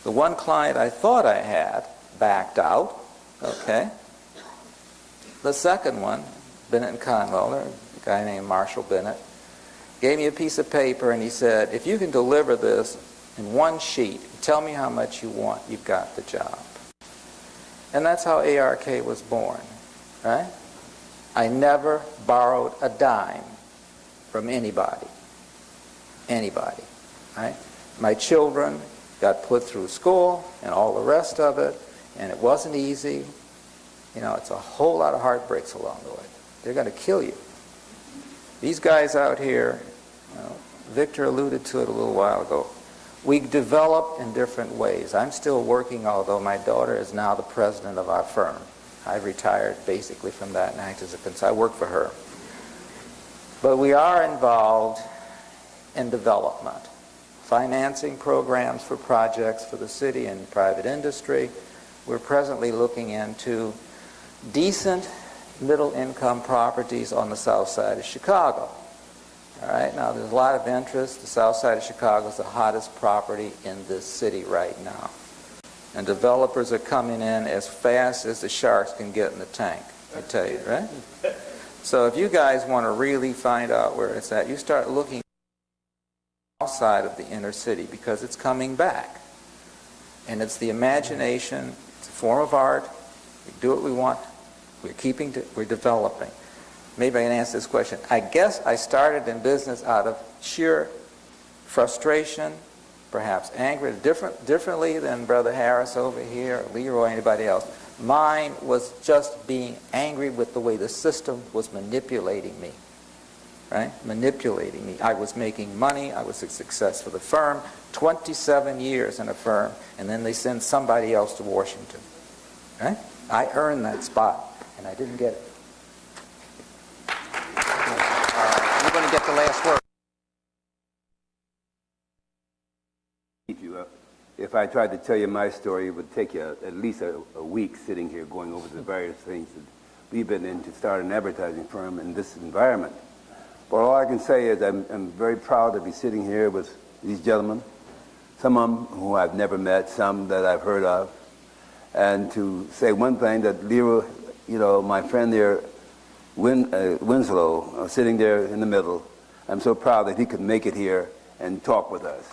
The one client I thought I had backed out. Okay? The second one, Bennett and Conwell, a guy named Marshall Bennett, gave me a piece of paper and he said, if you can deliver this in 1 sheet, tell me how much you want, you've got the job. And that's how ARK was born, right? I never borrowed a dime from anybody. Anybody, right? My children got put through school and all the rest of it, and it wasn't easy. You know, it's a whole lot of heartbreaks along the way. They're going to kill you. These guys out here, you know, Victor alluded to it a little while ago. We develop in different ways. I'm still working, although my daughter is now the president of our firm. I retired basically from that and act as a consultant. I work for her. But we are involved in development financing programs for projects for the city and private industry. We're presently looking into decent middle-income properties on the south side of Chicago. All right, now there's a lot of interest. The south side of Chicago is the hottest property in this city right now. And developers are coming in as fast as the sharks can get in the tank, I tell you, right? So if you guys want to really find out where it's at, you start looking outside of the inner city, because it's coming back. And it's the imagination, it's a form of art. We do what we want. We're developing. Maybe I can answer this question. I guess I started in business out of sheer frustration, perhaps anger, differently than Brother Harris over here, or Leroy, or anybody else. Mine was just being angry with the way the system was manipulating me, right? Manipulating me. I was making money. I was a success for the firm. 27 years in a firm, and then they send somebody else to Washington, right? I earned that spot, and I didn't get it. You're going to get the last word. If I tried to tell you my story, it would take you at least a week sitting here going over the various things that we've been in to start an advertising firm in this environment. But all I can say is I'm very proud to be sitting here with these gentlemen, some of them who I've never met, some that I've heard of, and to say one thing, that Leroy, you know, my friend there, Winslow, sitting there in the middle, I'm so proud that he could make it here and talk with us.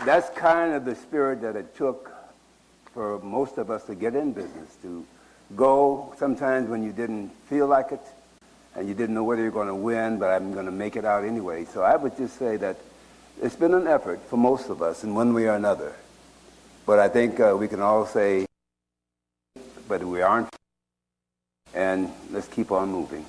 That's kind of the spirit that it took for most of us to get in business, to go sometimes when you didn't feel like it and you didn't know whether you're going to win, but I'm going to make it out anyway. So I would just say that it's been an effort for most of us in one way or another. But I think we can all say, but we aren't, and let's keep on moving.